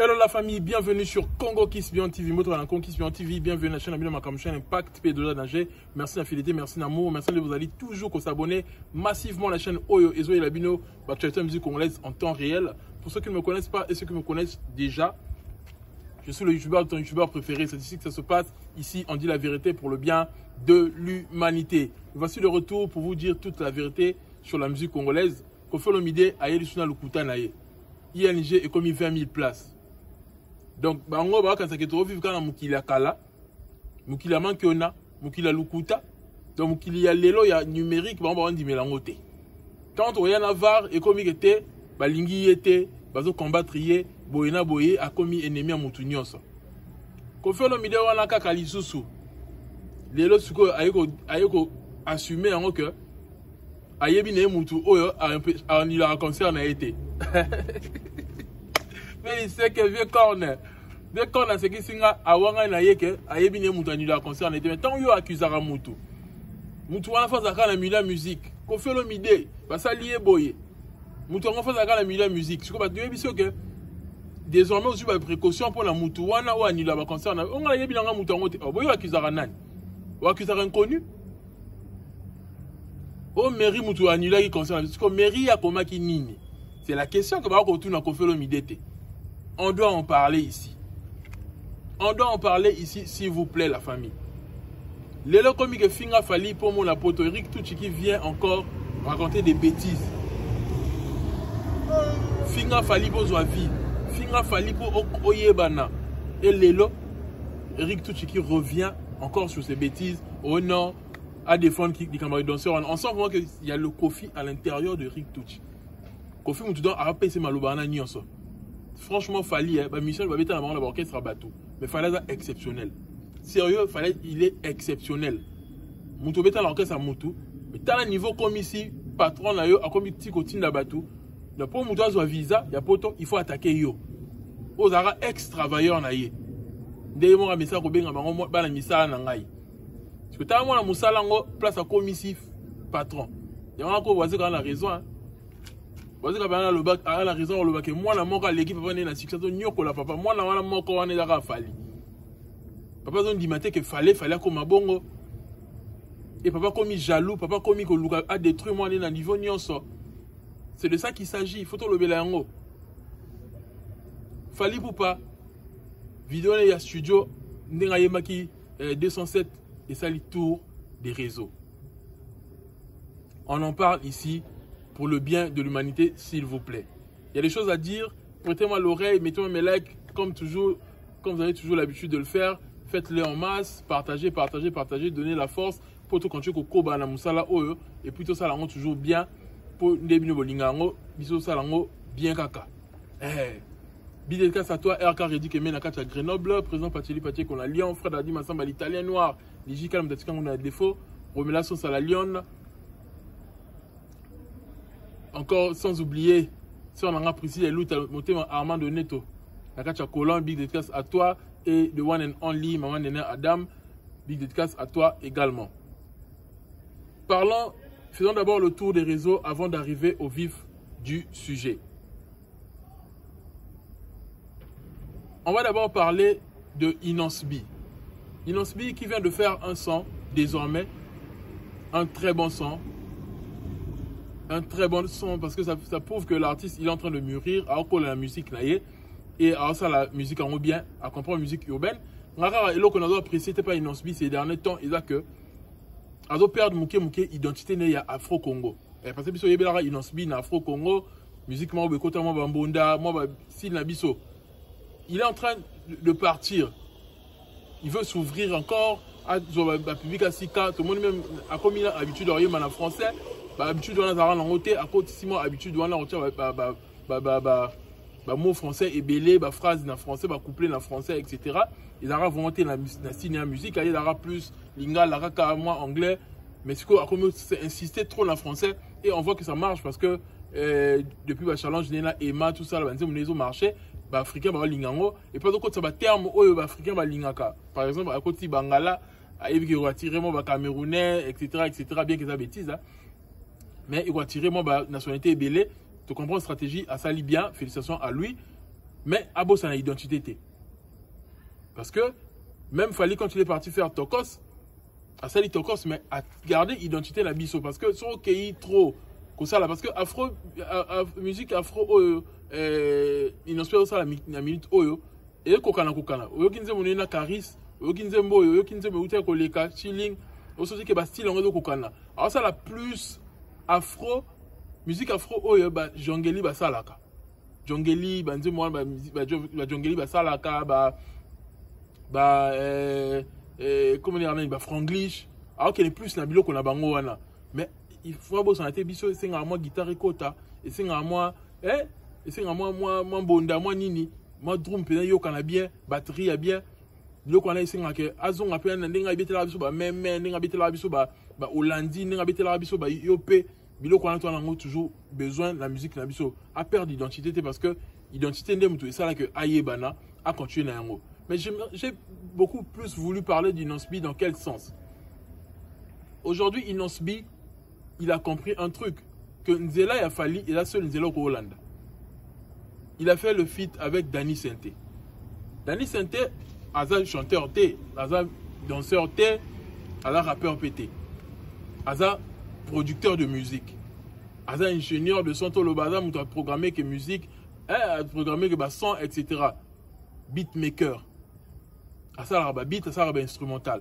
Hello la famille, bienvenue sur Congo Kiss Beyond TV, Moto à Congo Kiss Beyond TV, bienvenue à la chaîne Amino Makam chaîne Impact, P2 Danger. Merci de la fidélité, merci d'amour, merci de vous aller toujours s'abonner massivement à la chaîne Oyo Ezo et Labino, l'actualité musique congolaise en temps réel. Pour ceux qui ne me connaissent pas et ceux qui me connaissent déjà, je suis le youtubeur de ton youtubeur préféré, c'est ici que ça se passe. Ici, on dit la vérité pour le bien de l'humanité. Voici le retour pour vous dire toute la vérité sur la musique congolaise. Koffi Olomide a eu le Lukuta Naye. ING est commis 20 000 places. Donc, bango ba kansa ketoro vivre kana mukila kala, mukila mankiona, mukila lukuta, donc mukili ya lelo ya numérique bango ba ndi melangote. Quand on y a var et comme était, balingi était, bazo combattre yé, boyena boye a commis ennemi à mutu nyonso. Koffi Olomide wana kaka lisusu. Lelo suko ayeko assumer en que ayebi ne mutu oyo a ni la concert na été. Mais il sait que vieux corner. Vieux corner, c'est qui singa awanga na yeke ayebi ne mutu anula concert na été. Mais tant yo accusera mutu. Mutu wana fa zaka na mila musique. Koffi Olomide basa lié boye. Mutu wana fa zaka na mila musique. Siko ba yebi so que désormais aussi ba précaution pour la mutu wana ou anula ba concert na. On nga yebi nga mutu ngote. Oh boyo accusera nani? Ou accusera inconnu? Oh mairie mutu anula ki concert na. Siko mairie ya komaki nini? C'est la question que ba ko tuna Koffi Olomide. On doit en parler ici. On doit en parler ici, s'il vous plaît, la famille. Lelo comme que Finga Fali pour mon apoto Eric Tuchi qui vient encore raconter des bêtises. Finga Fali pour Zoavi. Finga Fali pour Oyebana. Et Lelo, Eric Tuchi qui revient encore sur ces bêtises au nom à défendre les camarades danseurs. On sent vraiment qu'il y a le Koffi à l'intérieur de Eric Tuchi. Koffi Moutoudan a rappelé ses malobana nyonso. Franchement, Fali, Michel va mettre la main dans l'orchestre à bateau. Mais Fali est exceptionnel. Sérieux, Fali, il est exceptionnel. Moutou beta l'orchestre à Moutou. Mais t'as un niveau comme ici, patron là, a comme petit côté à bateau. Donc pour Moutou avoir visa, il y a poto, il faut attaquer yo. Aux ara ex-travailleurs na ye. Dès moi message ko benga bango ba la misala na ngai. Parce que t'as moi la musala ngo place à comme ici patron. Il y a encore voisin qui a la raison. Hein. Parce que la raison le bac moi la moko l'équipe va venir na succès nyoko la papa moi la moko wana daka Fali papa zone dimate que fallait comme bongo et papa comme jaloux papa comme ko luka a détruit moi na niveau nyonso. C'est de ça qu'il s'agit, faut le belango Fali poupa vidéo ya studio ndenga yemaki 207 et ça le tour des réseaux. On en parle ici pour le bien de l'humanité, s'il vous plaît. Il y a des choses à dire. Prêtez-moi l'oreille, mettez-moi mes likes, comme toujours, comme vous avez toujours l'habitude de le faire. Faites-le en masse, partagez, partagez, partagez, donnez la force pour tout continuer au koba na musala oyo et puis tout ça lango toujours bien pour ndebino bolingango, biso ça lango bien kaka. Bidédicace à toi, RK Redi Kemé Nakacha Grenoble, président Pacheli Paché qu'on a Lyon, Fred Adi Massamba l'italien noir, Nijika Mdatika on a des défauts, Romela Sos à la Lyon. Encore sans oublier, si on a précisé les loups, Armando Neto, Nakacha Colon, big dédicace à toi et the one and only Maman Nene Adam, big dédicace à toi également. Parlons, faisons d'abord le tour des réseaux avant d'arriver au vif du sujet. On va d'abord parler de Inosbi. Inosbi qui vient de faire un son, désormais, un très bon son. Un très bon son parce que ça prouve que l'artiste il est en train de mûrir à cause de la musique naïe et à ça la musique en bien à comprendre la musique urbaine. Et là qu'on a apprécié c'était pas Inosbi ces derniers temps ils a que à perdre mouké identité né ya Afro Congo. Parce que biso yebela Inosbi na Afro Congo musique moi bekota moi bambonda moi si na biso. Il est en train de partir. Il veut s'ouvrir encore à la public à Sika tout le monde même a comme il a l'habitude de regarder en français. Habitude on a la roté à côté Simon habitude on a mot français et belé phrase en français couplet en français etc. Ils aura volonté la cinéma musique il y aura plus lingala raka moi anglais mais ce qu'on comme c'est insister trop en français et on voit que ça marche parce que depuis le challenge Nena Emma tout ça là on marché africain lingango et pas d'autre ça terme africain lingaka par exemple à côté Bangala à évi retirer moi camerounais etc bien que ça bêtise hein. Mais il va tirer moi nationalité belé. Tu comprends la stratégie à Sali bien. Félicitations à lui. mais abo ça n'a identité. Parce que même Fally quand il est parti faire Tokos, à ça il Tokos, mais à garder identité la biso. Parce que sur OK trop, comme ça là, parce que afro, musique afro, inspire ça la minute oyo, et kokana. Oyo kinze monena Caris, oyo kinze mboyo, oyo kinze meutia koleka, chilling, aussi que ba style on kokana. Alors ça la plus afro, musique afro oyo ba jongeli ba salaka. Jongeli ba nze moi ba jongeli ba salaka comment dire ba franglish. Alors qu'elle est plus na bilo kona bango wana. Mais il faut bo santé biso c'est nga moi guitare kota et c'est nga moi et c'est nga moi bonda moi nini. Moi drum pe yo kana bien, batterie ya bien. Bilo kona c'est nga ke azonga pe na ndenga bitela biso ba même ndenga bitela biso ba Hollandi ndenga bitela biso ba yopé. Bilo kona to na toujours besoin de la musique na biso a perdre d'identité parce que identité ndem tout ça là que ayebana a continuer na yango. Mais j'ai beaucoup plus voulu parler d'Inosbi dans quel sens? Aujourd'hui, Inosbi, il a compris un truc, que Nzela et Fally, il a seul Nzela au Hollande. Il a fait le feat avec Danny Sainté. Danny Sainté, Aza chanteur T, Aza danseur T, Aza rappeur PT, Aza producteur de musique, Aza ingénieur de son tolo baza, il a programmé que musique, programmé que son, etc. Beatmaker. Ça beat, ça instrumental.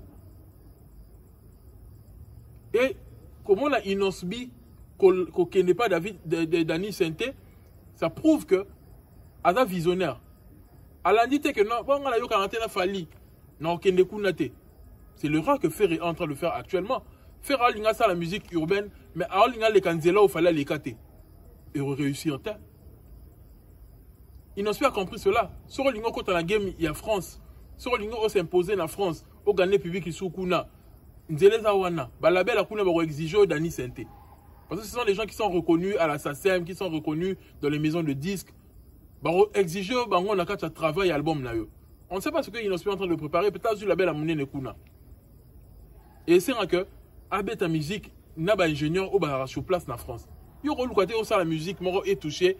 Et comment la Inosbi qu'on n'est pas Danny Sainté, ça prouve que Ada visionnaire. Elle a dit que non, bon, on a eu 41 Fally. Non, c'est l'erreur que Ferré est en train de faire actuellement. Ferré a ça la musique urbaine, mais a les Kanzela où fallait les cater. Et réussir. Inosbi a compris cela. Sur le quand la game, il y a France. Sur le on s'imposer en France, au gagner public qui sous kuna. Nzeleza wana, balabel a kuna ba exiger Danny Sainté. Parce que ce sont les gens qui sont reconnus à la SACEM, qui sont reconnus dans les maisons de disques. Ba exiger bango na kata travail album na yo. On ne sait pas ce que Inosbi est en train de préparer, peut-être sur la belle à monnaie kuna. Et c'est que abet ta musique n'a ba ingénieur au ba sur place na France. Yo relu côté au ça la musique moro est touché.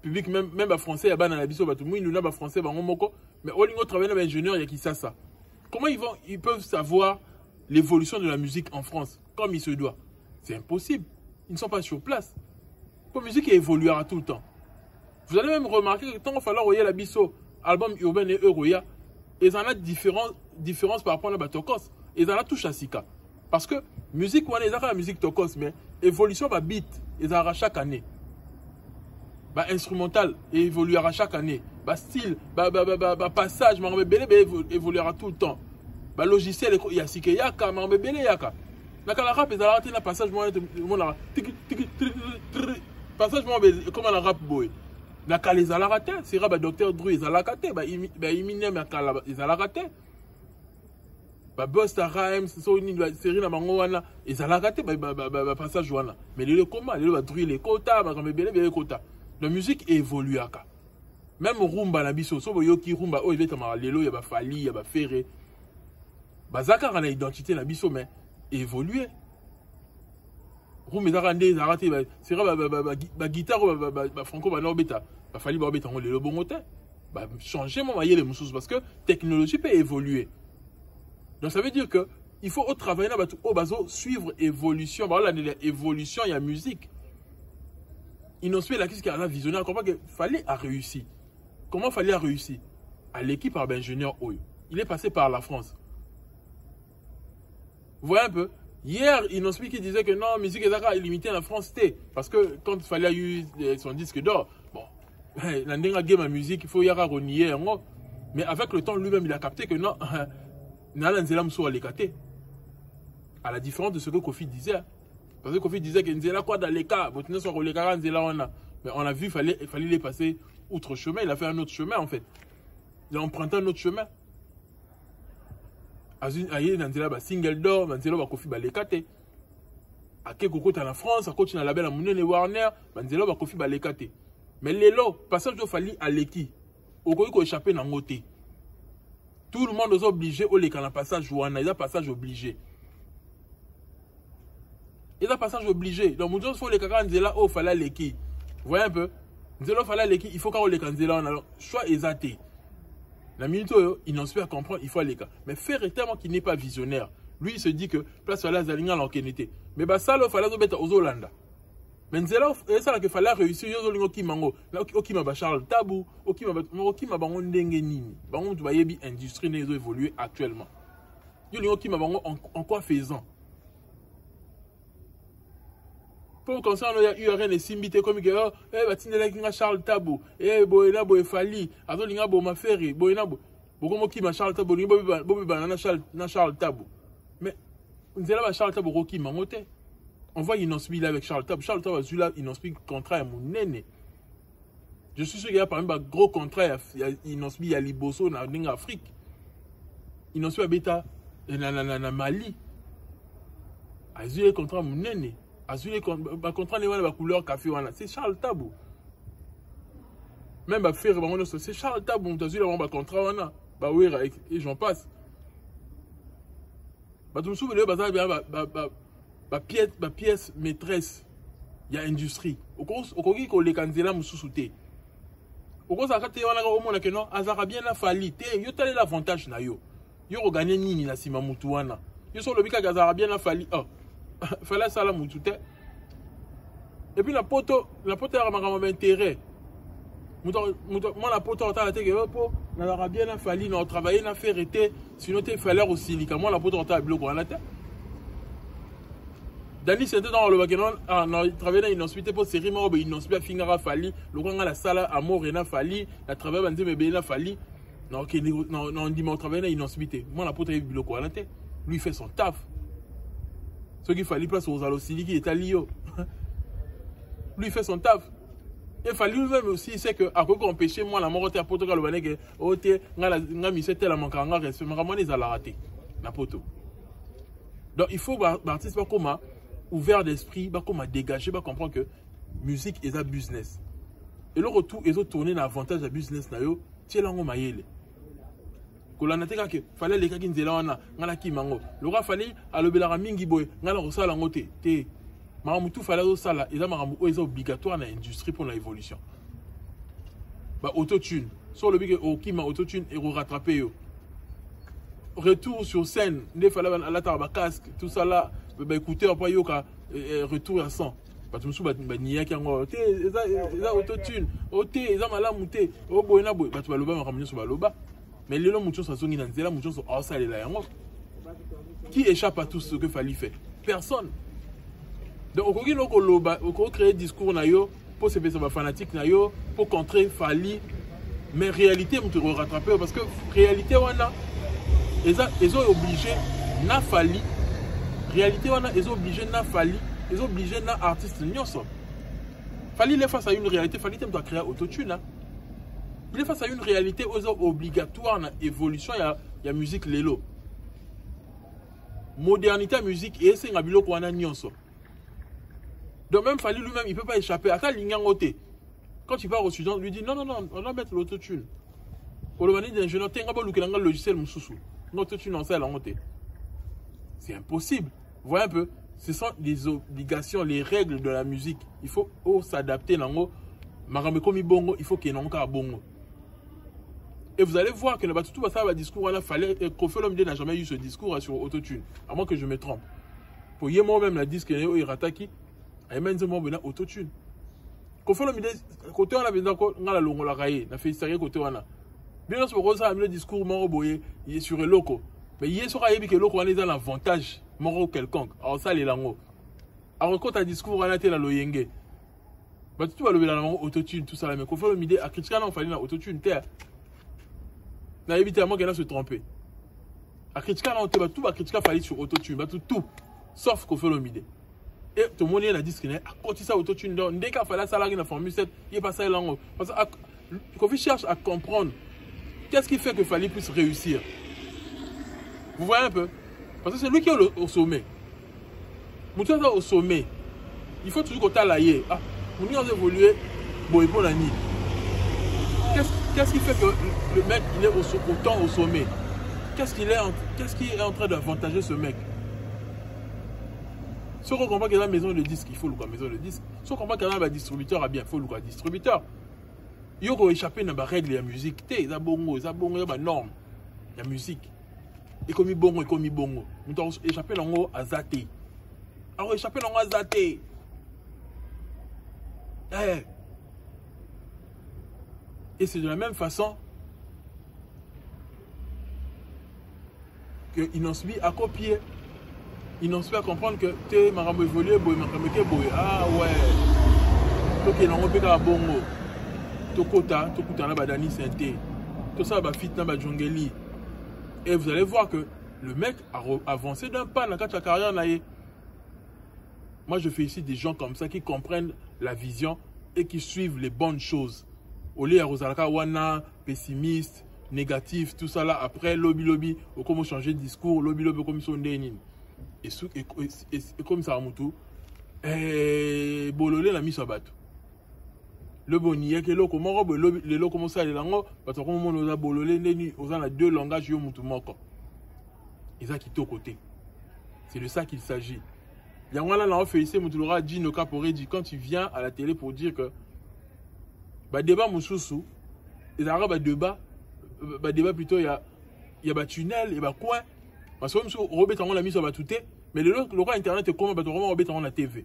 Public même français ya bana na biso ba tout nous na ba français bango moko. Mais au lieu de travailler dans l'ingénieur, il y a qui ça. Comment ils peuvent savoir l'évolution de la musique en France comme il se doit? C'est impossible. Ils ne sont pas sur place. La musique évoluera tout le temps. Vous allez même remarquer que tant qu'il fallait envoyer la biso, album urbain et Euroya, ils en ont différence par rapport à la Tokos. Ils en ont tout chassika. Parce que musique, on a la musique Tokos, mais évolution va beat, ils en ont chaque année. Bah, instrumental évoluera chaque année. Bah, style, passage, évoluera tout le temps. Bah, logiciel, il y a Sike Yaka, Yaka. La rap, ils ont un passage, passage, comme la rap boy. La les a raté, c'est rap, Dr. Drew, ils ont raté. Bah, Eminem, ils ont raté. Bah, Busta Rhymes, c'est une série, ils ont raté, passage, mais les comment, les Drew, les quotas, les quotas. La musique évolue. Même rumba na biso, so boyo ki rumba o eveta ma lelo ya ba Fally, ya ba Ferré. Ba zaka na identité na biso mais évoluer. Rumba zarande zarate ba c'est ba guitare ba franco ba no beta, ba Fally ba beta on lelo bongote. Ba changer mon mailler les mususu parce que technologie peut évoluer. Donc ça veut dire que il faut au travailler na ba au bazo suivre évolution, ba la évolution il y a musique. Inosbi la qui a la visionnaire, comment que Fally a réussi. Comment Fally a réussi? À l'équipe par ingénieur Oyo. Il est passé par la France. Vous voyez un peu? Hier, Inosbi qui disait que non, musique est limitée à la France, parce que quand Fally a eu son disque d'or, bon, la game à musique, il faut y avoir renier. Mais avec le temps, lui-même, il a capté que non, à la différence de ce que Kofi disait. Parce que Kofi disait que Nzela quoi dans les cas, mais on a vu, il fallait les passer outre chemin, il a fait un autre chemin en fait. Il a emprunté un autre chemin. Aïe, Nzela single d'or, Nzela Kofi balekate. À quel côté en France, à côté dans la belle Amoune et Warner, Nzela Kofi balekate. Mais les lots, passage de Fally à l'équipe, au côté qu'on échappé dans le tout le monde est obligé au les passage Warner, il y a passage obligé. Il y a un passage obligé. Donc, il faut les caca Nzela, oh, fallait l'équipe. Vous voyez un peu? Nzela fala leki, il faut qu'on les Nzela on alors choix exacté. La minute il n'en pas à comprendre, il faut aller cas. Mais faire tellement qu'il n'est pas visionnaire. Lui il se dit que place fala zalinga l'enquête. Mais bah ça le fala zo beta aux Hollanda. Mais Nzela ça là que fala réussir yo zo lingo kimango. Là okima ba Charles Tabou, okima bango ndenge nini. Bango tu bayebi industrie ne zo évoluer actuellement. Yo lingo kima bango en quoi faisant. Pour concernant il y aurait des simbité comme que batindela kinga Charles Tabou boyena boy fali azo linga bo maferi boyena bo bokomo ki ma Charles Tabou bobi banana Charles Tabou mais Nzela ba Charles Tabou roki mangote on voit Inosbi là avec Charles Tabou azula Inosbi contrat à mon nene je suis sûr qu'il y a par exemple un gros contrat Inosbi à Liboso na Afrique Inosbi beta na Mali azula contrat à mon nene Azulé contrat la couleur café c'est Charles Tabou. Même faire c'est Charles Tabou, tu as vu contrat bah oui et j'en passe. Bah tu me souviens la pièce maîtresse il y a industrie. Au cours qu'on les candidats me sous-souté. Au cours ça quand tu as au monde que non azara bien la fali te yo tali l'avantage na yo. Yo regagner nini na sima mutuana. Yo sur le bika azara bien la fali. Oh. Fallait ça la moutouté. Et puis la poto a un intérêt. Moi la poto a la tête on aura bien fallu on travailler na faire été sinon tu fallait aussi moi la poto a bloqué en la tête. Dani c'était dans le baguette on travailler dans une hospitalité pour série mais une hospitalité fingara fallu le grand la salle amour et na fallu la travail bandé mais bien fallu non OK non dit moi travailler dans une hospitalité moi la poto a bloqué en la tête lui fait son taf. Ce qu'il fallait place aux Alosili qui est à Lio. Lui fait son taf. Il fallait lui-même aussi, c'est que à quoi qu'on empêcher moi la mort à poto le bané oh te nga mise tel la mankanga respect vraiment les a la raté la poto. Donc il faut l'artiste pas comme ouvert d'esprit, pas comme dégager, pas comprendre que musique est un business. Et le retour ils ont tourné l'avantage de business na yo, tiens là on maïle. Fallait les qui nzela wana ngala kimango le roi fallait à l'obélara mingi boy ngala rosala ngote te maramutu fallait au sala et ça maramu est obligatoire dans l'industrie pour l'évolution bah autotune sur le big au kima autotune et rattraper yo retour sur scène ne fallait la tarba casque tout ça là bah écouteur pas yo ka retour à 100 bah tu me souviens bah nia qui ngo te ça autotune oté ça malamu te o boy na boy bah tu vas loba maramu sur baloba. Mais les gens qui sont dans Nzela, qui sont hors salle là, qui échappe à tout ce que fallait faire? Personne. Donc, on peut créer discours pour se faire fanatique pour contrer Fali, mais réalité, on peut rattraper parce que réalité, ils sont obligés na Fali. Réalité, ils sont obligés na Fali, ils sont obligés na artiste nyonso. Fali les face à une réalité, Fali doit créer autotune. Il est face à une réalité obligatoire dans l'évolution, il y a musique lélo. Modernité à musique et c'est un bilo qu'on a nyonso. Donc même Fali lui-même, il ne peut pas échapper. À ta ligne en côté. Quand il part au student, lui dit non, on va mettre l'autotune. Pour le manier d'ingénieur, tu as un logiciel moussoussou. L'autotune en salle en côté. C'est impossible. Vous voyez un peu, ce sont des obligations, les règles de la musique. Il faut s'adapter dans le bongo, il faut qu'il y ait un bongo. Et vous allez voir que tout ça va discours là fallait Kofi Olomide n'a jamais eu ce discours sur autotune à moins que je me trompe. Pour y moi même la disque il rataki a même dit moi autotune. Kofi Olomide côté on a besoin ko ngala longo la raye na fait sérieux côté on a. Bien sûr pour ça le discours moro boye il est sur le loco. Mais il est sur ayebi que loco on est dans l'avantage moro quelconque. Alors ça les lango. Alors quand un discours on a été la loyenge. Bah tu vas le la autotune tout ça mais Kofi Olomide a critiqué non fallait na autotune terre. Na évidemment qu'elle a se tromper. A critiquer là tout va critiquer fallait sur autotune, va tout sauf Kofi Olomide. Et tout le monde a dit que à côté ça autotune donc dès qu'il fallait ça là dans la formule 7, il est passé là parce que Kofi cherche à comprendre qu'est-ce qui fait que Fally puisse réussir. Vous voyez un peu parce que c'est lui qui est au sommet. Moutou au sommet. Il faut toujours qu'on t'aille. Ah, on y a évolué bon pour la nuit. Qu'est-ce qui fait que le mec il est autant au sommet? Qu'est-ce qui est en train d'avantager ce mec? Si on comprend qu'il y a la maison de disque, il faut le quoi maison de disque. Si on comprend qu'il y a un distributeur, bien, il faut le quoi distributeur. Yo ko échapper na ba règle ya musique té za bongo ya ba norme ya musique. Et comme bongo muto échapper nango azate. Alors échapper nango azate. Et c'est de la même façon que Inosbi a copié. Inosbi a comprendre que te marambo évolué boy makambo ke boy. Ah ouais. To ke nango peka bongo. To kota na badani synthé. Tout ça ba fit na ba jongeli. Et vous allez voir que le mec a avancé d'un pas dans sa carrière. Moi, je félicite des gens comme ça qui comprennent la vision et qui suivent les bonnes choses. Au lieu de Rosalaka Wana, pessimiste, négatif, tout ça là, après, lobby, ou comment changer de discours, lobby, comme ils sont nés. Et comme ça, Moutou, Bololé l'a mis sur bateau. Le bonier, que l'eau comment le lot commence à aller là-haut, parce que comme on a Bololé, on a deux langages, yo Moutou Moko. Ils ont quitté au côté. C'est de ça qu'il s'agit. Il y a un là, on fait ici, Moutoulora dit, nos caporés dit, quand tu viens à la télé pour dire que, bah, débat Moussoussou, les Arabes, débat plutôt, il y a tunnel, il y a coin. Parce que même si Robert on l'a mis sur la tout, mais le roi internet est comment, bah, Robert on la TV.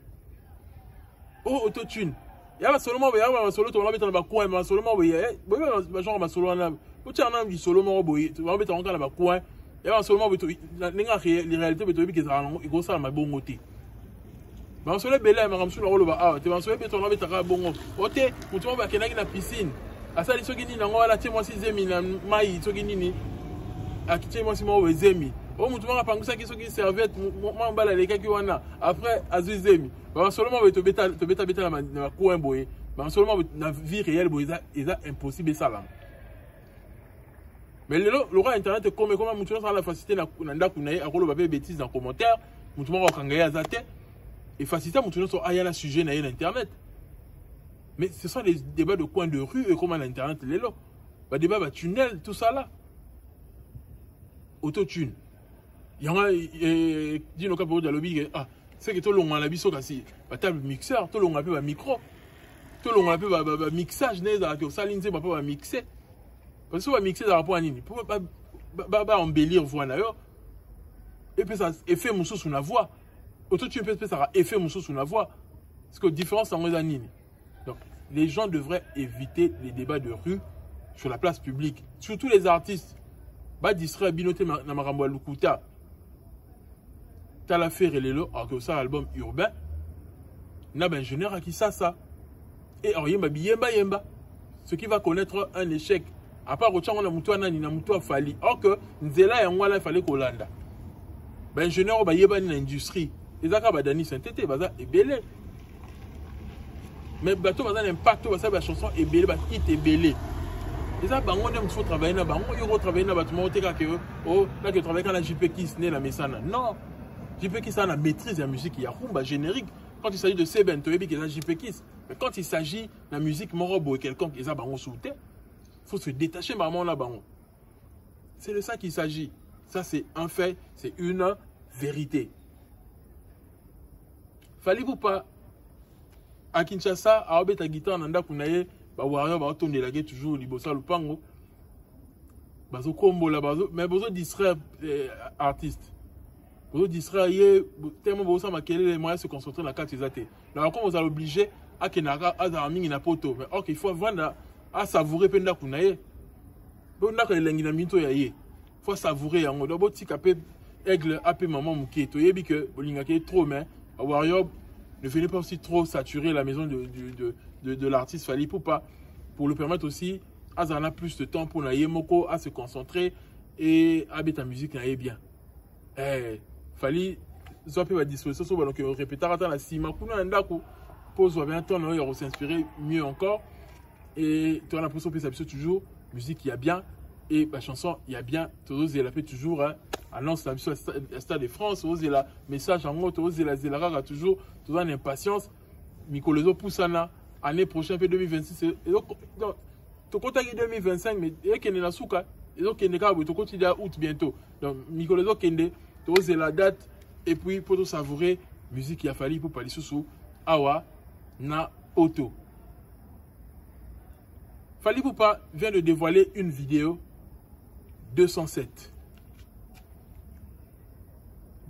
Oh, autotune. Il y a seulement, il y a solo, on va mettre coin, mais seulement, il y a genre, solo, on a, tu as un solo, on va mettre en coin. Il y a seulement les réalités, il y a ça ma bon côté. Mais on belé, mais on le va tu vas se mettre on va bon côté, on va na piscine. À ça, les gens qui disent, on va la tirer moi 6e, na maï, ceux qui disent, à qui moi 6e. Oh, on va pas ça qui sont qui serviette, moi on va les cas qui wana. Après, à 6e. Mais seulement te bêta na coin boy. Mais seulement na vie réelle boy, c'est impossible ça là. Mais le roi internet est comme on a la facilité na ndakunaye akolo ba bêtises dans commentaire, mutumo wa kangaya azate et facilité mutuno so ayana sujet na internet. Mais ce sont des débats de coin de rue et comment l'internet les là. Ba débat ba tunnel tout ça là. Autotune. Il y en a dit no ka pour dialogue c'est que tout long la biso kasi ba table mixeur, tout long a peu ba micro. Tout long a peu ba mixage neza que ça linze ba pas mixer. Parce que on va mixer dans rapport à Nini. Pour pas embellir voix d'ailleurs. Et puis ça effet moussou sur la voix. Autant tu peux ça effet moussou sur la voix. Parce que différence en à Nini. Donc les gens devraient éviter les débats de rue sur la place publique. Surtout les artistes. Ba distraire binoté na marambo lukuta. T'as l'affaire et lelo alors que ça album urbain. Na ben ingénieur à qui ça. Et alors yemba. Ce qui va connaître un échec. À part au on a mutuana ni na mutua fali. Or que nzela ya ngwala fallait kolanda. Ben ingénieur ba yeba ni na industrie. Ezaka ba dani synthète baza ebele. Mais bato baza l'impact baza ba chanson ebele ba hit ebele. Ezaka bango dem faut travailler na bango yo travailler na bato mo teka que oh là que travailler quand la JP Kiss né la mesana. Non. JP Kiss a la maîtrise de la musique, il y a rumba générique. Quand il s'agit de Seben, tu sais que la JP Kiss. Mais quand il s'agit de la musique morobo et quelconque, ils a bango souté. Il faut se détacher maman là-bas. C'est de ça qu'il s'agit. Ça, c'est un fait, c'est une vérité. Fallait-vous pas à Kinshasa, à Obeta guitare, nanda kunaye, ba warrior, ba tourner la guerre toujours, libosa lupango. Bazo combo là, mais besoin distraire artistes. Besoin distraire, tellement besoin maquiller les moyens de se concentrer dans la carte exatée. Alors, comme vous allez obliger à Kenara, à Zaraming, na poto. Mais ok, il faut vendre. À savourer penda kunaye bonda ka elengi na minto ya ye faut savourer yango do boti kapé aigle apé maman muké to yebi que bolinga ke trop mais warrior ne venez pas aussi trop saturer la maison de l'artiste fallait pour le permettre aussi à zana plus de temps pour na yemoko à se concentrer et à ta musique na bien fallait zoper va disposition so donc répéter attendre la sima kuna ndako pose bien temps na yo s'inspirer mieux encore. Et tu as l'impression que ça toujours musique il y a bien et la chanson il y a bien tu oses la fait toujours annonce la mission Stade de France tu oses la message en gros tu oses la zélara toujours tu as une impatience Mikolozo poussana année prochaine 2026 et donc tu comptes 2025 mais et qu'il na souka et donc qu'il n'est pas tu continue à août bientôt donc Mikolozo kende tu oses la date et puis pour tout savourer musique il a fallu pour parler sous awa na auto. Fally Ipupa vient de dévoiler une vidéo 207.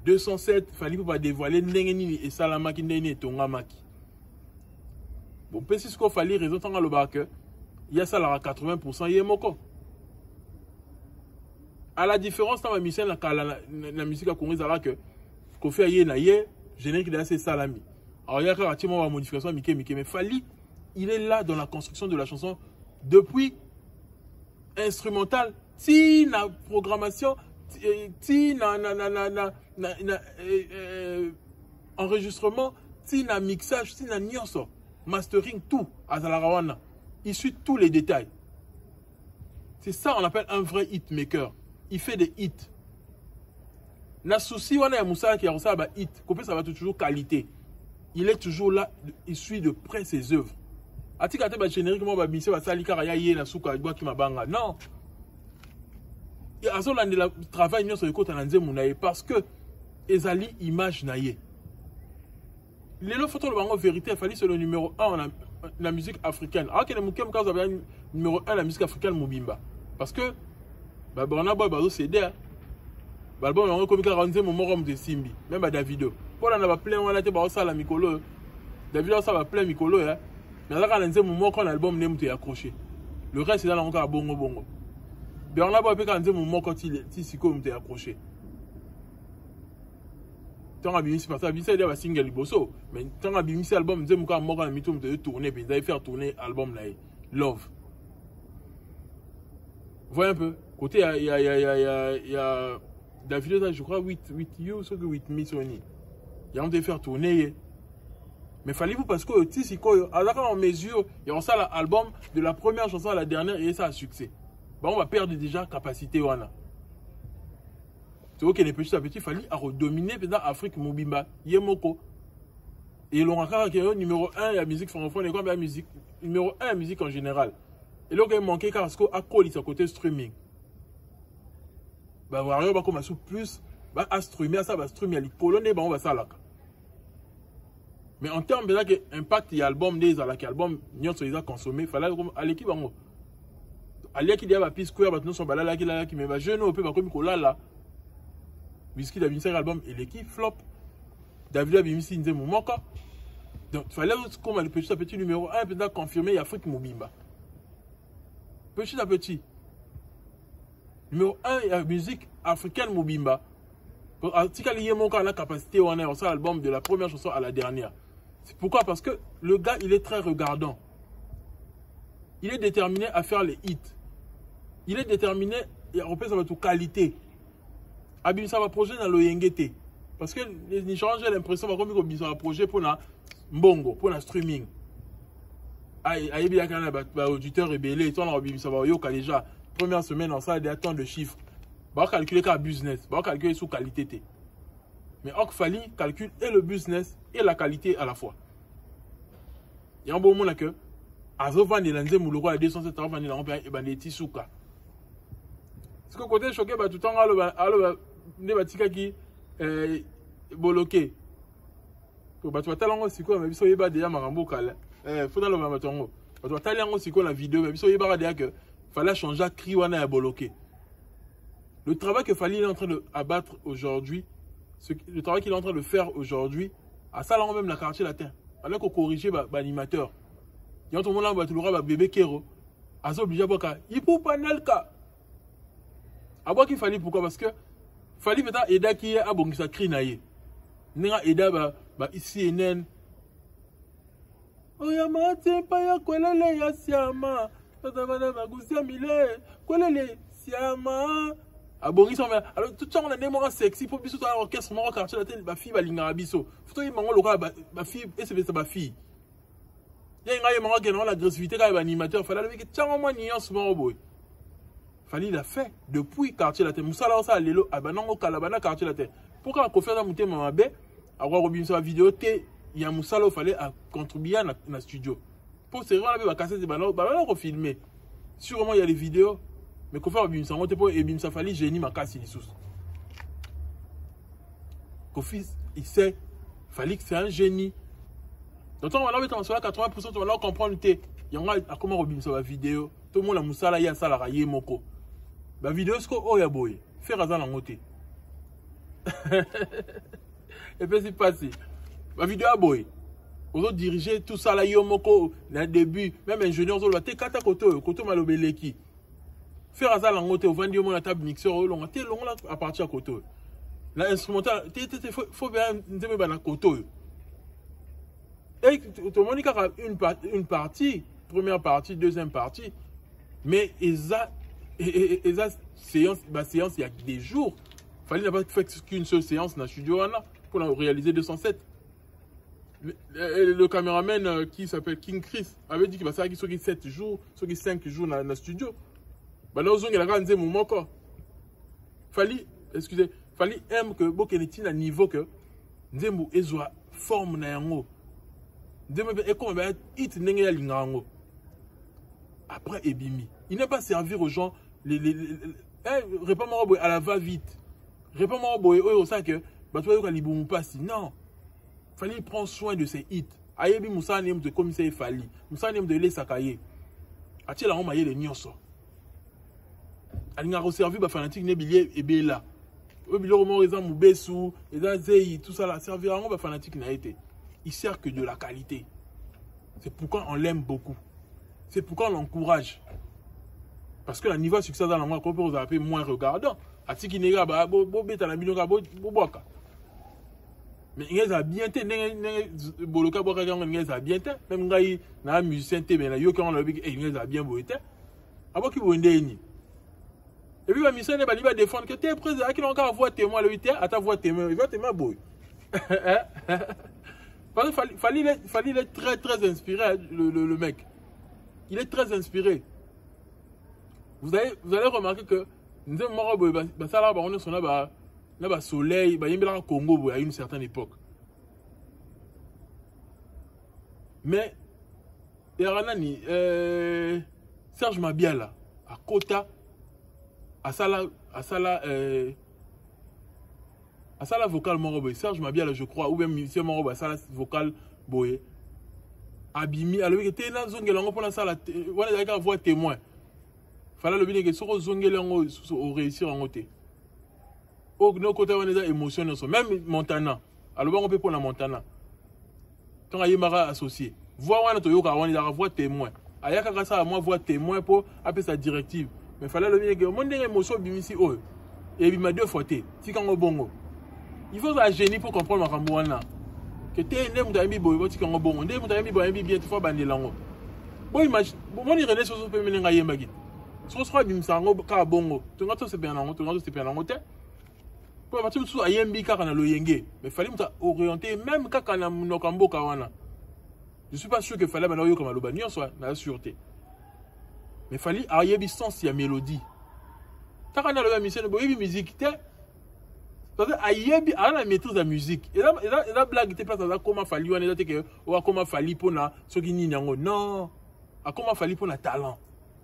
207, Fally Ipupa dévoiler Nengeni et Salamaki Nene et Tongamaki. Bon, petit ce qu'on fallait raison tant le bac, il y a ça à 80%, il y a moko. À la différence dans la musique à Congrès, que qu'on fait ailleurs naïe, générique de assez salami. Alors il y a relativement une modification mais Fally, il est là dans la construction de la chanson depuis instrumentale, si la programmation, si enregistrement, si la mixage, si la nuance, mastering, tout à Zalarawana. Il suit tous les détails. C'est ça on appelle un vrai hitmaker. Il fait des hits. Na souci, on a un Moussa qui a reçu un hit. Ça va toujours qualité. Il est toujours là, il suit de près ses œuvres. Ati kate ba générique mo ba bise ba sali kara ya na suka gwa ki mabanga. Non. Et à ce moment là travail nyo sur le côté nanze munaye parce que ezali image naye. Les lo photo le bango vérité Fally c'est le numéro 1 en la musique africaine. Alors que le mukem quand vous avez numéro 1 la musique africaine mobimba parce que ba bona boy ba zo céder. Ba bon on comme ka ranze mo morom de Simbi, même ba Davido. Pour on a plein on a te ba ça la mikolo. Davido ça va plein mikolo hein. Mais là, quand on a l'album, on est accroché. Le reste, c'est là encore à bongo bongo. Mais on a pas quand on quand il est accroché. Tant que Bimisi parce que Bimisi a un single bosso. Mais tant que Bimisi album, on a quand on tourner, puis ils faire tourner l'album là, Love. Voyez un peu. Côté il y a David, je crois 8 you, ce que 8 Missoni. Il y a on faire tourner. Mais Fally Ipupa parce que si on mesure, il y a ça l'album de la première chanson à la dernière et ça a succès. Bah, on va perdre déjà capacité wana. C'est ok les petits à petit Fally a redominé pendant Afrique Mobimba, Yemoko. Et l'on a numéro 1 la musique francophone et comme la musique numéro 1 la musique en général. Et là il manquait car ce à coller sur côté streaming. Bah voir bah comme plus bah à streamer ça va streamer les polonais bah on va ça là. Mais en termes de l'impact de l'album, des albums, nous avons consommé, il fallait à l'équipe. À l'équipe, il y a un petit square, maintenant, son balala qui me va jeune, on peut pas comme Nicolas là. Puisqu'il a mis un album et l'équipe flop. David a mis un moment. Donc, il fallait comme le petit à petit numéro 1, peut-être confirmer, il y a Afrique Mobimba. Petit à petit. Numéro 1, il y a musique africaine Mobimba. Si il y a la capacité, on a ça l'album de la première chanson à la dernière. C'est pourquoi? Parce que le gars, il est très regardant. Il est déterminé à faire les hits. Il est déterminé à représenter sa qualité. Abim ça va projet dans le Yengete. Parce que les change l'impression qu'on va projet pour la mbongo, pour la streaming. Aïe bien quand on a auditeur rebellé, on a ça va yoka déjà. Première semaine, on a des temps de chiffres. On va calculer qu'à business, on va calculer sous qualité. Mais Fally calcule et le business et la qualité à la fois. Il y a un bon moment là que Azovan et Lanze Mouloko à 207 ans, il y a des tisouka. Parce que côté choqué, tout le temps, il y a des qui bloqué. Tu vas tellement aussi quoi, mais il y a des gens il faut dans le même temps. Tu vas tellement aussi quoi la vidéo, mais il y a des que fallait changer à Kriwana et bloqué. Le travail que Fally est en train d'abattre aujourd'hui, le travail qu'il est en train de faire aujourd'hui, à ça, là, même la quartier latin. Alors qu'on corrige l'animateur. Il y a tout le monde là, il y a bébé Kero. À ça, obligé à boire. Il faut pas n'alka. À boire qu'il fallait pourquoi? Parce que Fally peut-être aider qui est à bon qui s'accrie naïe. N'a aider ici et nen. Oh ya ma tiens pas ya kwelele ya siama. Tata bana bagusia mile. Kwelele siama. Ah bon, alors tout ça on a des moments sexy pour biso dans l'orchestre mon quartier la tête ba fille ba linga biso faut y mango local ba fille et c'est ba fille il y a mango qui la agressivité quand animateur fallait que tiens moi nuance mon boy Fally l'a fait depuis quartier la tête Moussa là ça lelo abanango kalabana quartier la tête pourquoi on fait ça monter maman bé avoir robin sur la vidéo té il y a Moussa là fallait contribuer dans studio pour c'est vraiment ba casser des ballons ba filmer sûrement il y a les vidéos. Mais qu'on fait un bimsa, on te peut et bimsa Fally génie ma casse il sous. Kofi il sait Fally c'est un génie. Donc on va là mettre en 80%, on va là comprendre le thé. yango akoma robimisa ba vidéo to mona musala ya sala ka yemoko ba vidéo sko oya boye faire azana ngote et puis c'est passé ba vidéo boye ozo diriger tout ça là yomoko na début même ingénieur zo te kata koto malobeleki faire azana ngote au vandi mona table mixeur o longa te longa à partir à koto la instrumental faut bien nzeme bana koto et tout le monde a une partie, première partie, deuxième partie, mais esa séance, il y a des jours. Il fallait pas faire qu'une seule séance dans le studio pour réaliser 207. Le caméraman qui s'appelle King Chris avait dit qu'il va faire 7 jours, 5 jours dans le studio. Nous avons fallait aimer que Bokeneti à niveau que Nzembo ezwa forme na yango. Après Ebimi, il n'est pas servir aux gens réponds-moi à la va-vite. Réponds-moi au ça que non. Fallait prendre soin de ses hits. Ayebi Moussa Niem de commissaire Fali. Moussa Niem de l'Esakaye. A-t-il la maillé les nyonso? Alinga reservi ba fanatique Nebilier et Bella. Obilo Romo Reza Moubesu, Eza Zei, tout ça là. Servir à ba fanatique n'a été. Il sert que de la qualité. C'est pourquoi on l'aime beaucoup. C'est pourquoi on l'encourage. Parce que le niveau de succès dans la moindre on peut appeler moins regardant. A ti ki nega ba bo beta na binoka bo boka. Mais il a bien été boloka boka il a bien été même ngai na musicien te mais na yo quand on a dit il a bien boité. Abo ki bonde ni. Et puis le musicien ba liba défendre que tu es président qui n'a encore voix témoin le 8 à ta voix témoin, il va témoin boy. Parce qu'il fallait être très très inspiré le mec. Il est très inspiré. Vous allez remarquer que nous avons soleil, au Congo à une certaine époque. Mais Serge Mabiala à Kota, à Sala vocal Moroboy, Serge Mabiala je crois, ou même musicien Moroboy, à Sala vocal Boye. Abimi, alors que t'es dans zone gelango pour la salle, on a déjà voix témoin. Fallait le bien que sur zone gelango au réussir en côté. Au côté on est déjà émotionnel, même Montana. Alors on peut pour la Montana. Quand il y a associé, voix on a toyoka on est déjà voix témoin. Ayaka grâce à moi voix témoin pour appeler sa directive. Mais fallait le bien que mon dernier émotion bimisi oh et il m'a deux fois té. Si quand on bongo, il faut un génie pour comprendre ma ramboana. Que tu es un ami boy, tu es un bon, tu es un ami boy, bien tu vas bander l'ango. Bon, imagine, bon, il reste sur ce peu mener à Yemagi. Sur ce bim sango, car bongo, tu vas te bien en tu vas te bien en hôtel. Pour partir sur Ayembi car on a le yenge, mais fallait orienter même quand on a mon cambo kawana. Je suis pas sûr qu'il fallait maintenant comme à l'Obanion soit la sûreté. Mais fallait Ayebi sens il y a mélodie. Quand on a le mission de musique, parce que Ayebi a la maîtrise de la musique. Et la blague était pas ça comment fallait on était que ou comment fallait pour na ce qui n'y n'ango non. A comment fallait pour na talent.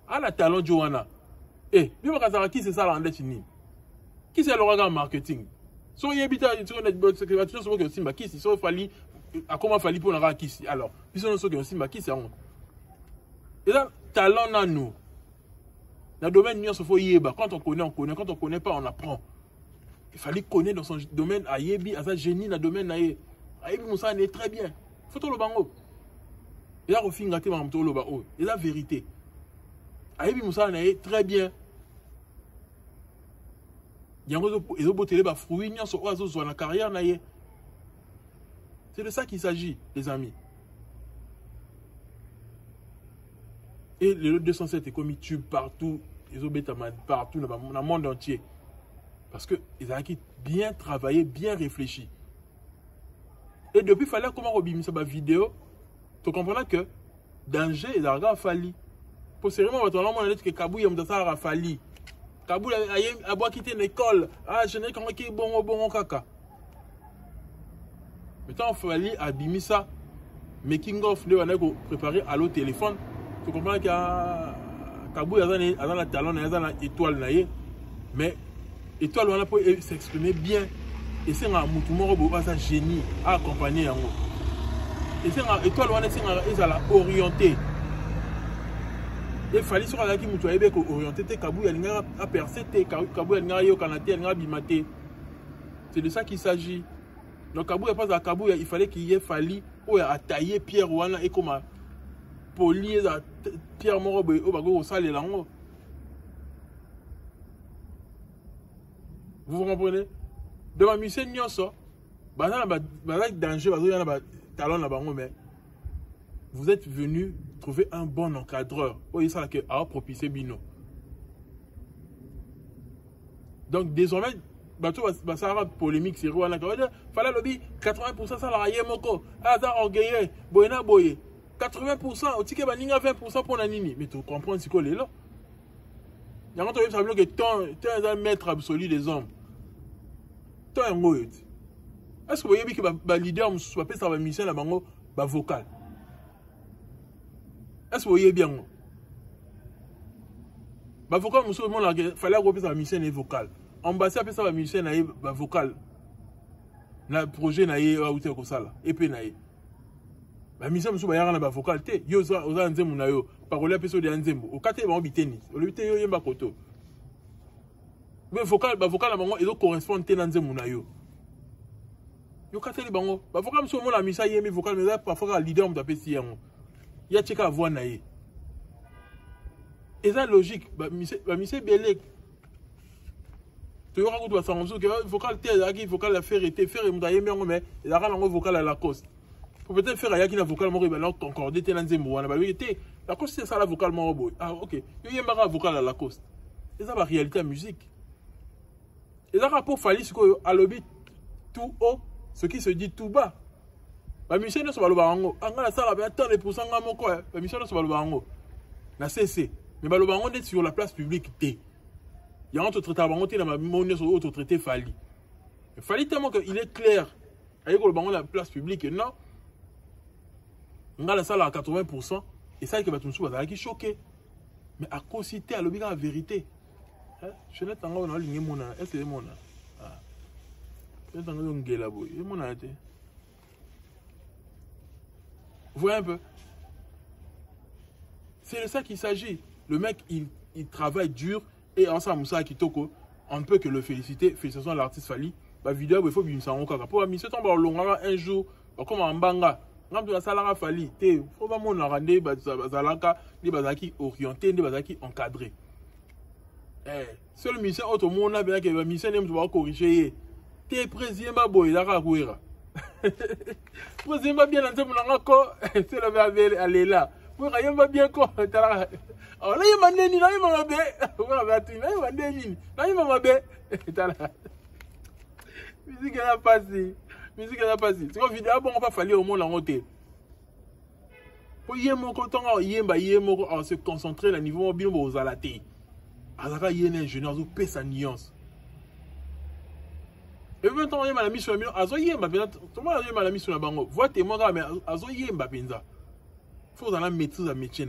A la talent Joanna. Eh, bien quand qui c'est ça là en détini. Qui c'est le regard marketing. So Ayebi ta tu connais c'est ce que Simba qui c'est so fallait a comment fallait pour na qui c'est alors. Puis ce que Simba qui c'est on. Et là talent na nous. Dans le domaine nous faut yeba quand on connaît quand on connaît pas on apprend. Il fallait connaître dans son domaine Ayebi, à sa génie dans le domaine Ayebi Moussa est très bien. Faut tout le bango. Et là, au fin gâté, et la vérité. Ayebi Moussa est très bien. Il y a des fruits, il y a une carrière. C'est de ça qu'il s'agit, les amis. Et le 207 est comme il tue partout, ils ont partout dans le monde entier. Parce qu'ils ont bien travaillé, bien réfléchi. Et depuis, il fallait comment rebimir sa vidéo. Tu comprends que danger, il a fallu. Pour sérieusement, on va dire que Kabou, il a fallu. Kabou a quitté l'école. Ah, je n'ai qu'un qui est bon, caca. Maintenant, il fallait abîmer ça. Making of, on a préparé à l'autre téléphone. Tu comprends que Kabou, il a un talent, il a une étoile. Mais étoile, on a pu s'exprimer bien. Et c'est un génie à accompagner. Et c'est une étoile, on a orienté. Et fallait sur la qui moutoye be ko orienté te Kabou yalinga a percer te Kabou yalinga yo kanate yalinga bimate. C'est de ça qu'il s'agit. Donc Kabou il passe à Kabou, il fallait qu'il y ait fallu ou à tailler pierre wana et comme polier la pierre moro be o bago sale lango. Vous comprenez? De ma mission nyonso bazana ba danger bazo yana ba talon na bango mais vous êtes venu trouver un bon encadreur. Oui, ça que a propulsé Bino. Donc désormais, ça va polémique c'est Rwanda. Fallait lobby 80% salarié moko. Ah ça orgueilleux, boyena boye. 80% au ticket baninga 20% pour nanini. Mais tu comprends ce qu'on est là. Il y a un truc que tu es un maître absolu des hommes. Tu es un mot. Est-ce que vous voyez que le leader soit pas sa mission là bango ba vocal? Est-ce que vous voyez bien? Bah vocal, il fallait reprendre sa mission vocale. Ambassade sa mission vocale. Le projet n'a pas été comme ça. Et puis, la mission est vocale. Yo oza nzembo na yo. Parole peso de nzembo. Au kate ba biteni. O lebite yo yemba koto. Mais vocal na bango ezo correspond te na nzembo na yo. Yo kate li bango. Ba vocal muso mo la mission yemi vocal mais parfois le leader m'a pesi yango. Il y a tcheka voix naïe. Et ça logique. Monsieur Belek. Tu vois que tu vas s'en que vocal il vocal la faire était faire et mais il a un vocal à la coste. Pour peut-être faire un qui n'a vocal mort et ben concordé tel un zémo. La coste c'est ça la vocal mort. Ah ok. Il y a un vocal à la coste. Et ça la réalité la musique. Et ça rapport fallu ce que à l'obit tout haut, ce qui se dit tout bas. La mission ne se va le barango. Anga ça la tant de pourcents ngamo quoi. La mission ne se va le barango. Na cessé. Mais le barango est sur la place publique té. Il y a un autre traité barango té dans ma monnaie sur autre traité Fali. Fali tellement qu'il est clair. Avec le barango la place publique non. Nga la salle à 80% et ça que va tout sous va qui choqué. Mais à cause cité à l'obligation la vérité. Je n'ai pas encore ligne mona. Est-ce que mona? Ah. Je n'ai pas encore ngela boy. Et mona été. Vous voyez un peu? C'est de ça qu'il s'agit. Le mec, il travaille dur et ensemble, Moussa Kitoko, on ne peut que le féliciter. Félicitations à l'artiste Fali. La vidéo, il faut bien s'en rendre compte. Pour la mission, on va un jour, comme en banga. On va faire Fali. Il faut vraiment rendre bazalaka, des bazaki orientés, des bazaki encadrés. Seule mission, autre monde, la mission, on va corriger. T'es président, boy, la raguera. Président, bien dans ce monde, c'est la verbe, elle est là. Pour rien va bien quoi. Alors là, il m'a dit, là, il m'a dit, là, il m'a dit, musique elle a passé. Musique elle a passé. C'est comme vidéo, bon, on va falloir au monde en côté. Pour y mon content, se concentrer à niveau bien aux alatés. Alors il y a un ingénieur qui pèse sa nuance. Et maintenant, il y a la mission, il y a la mission, voix témoin, mais il y a un il faut la maîtrise à métier.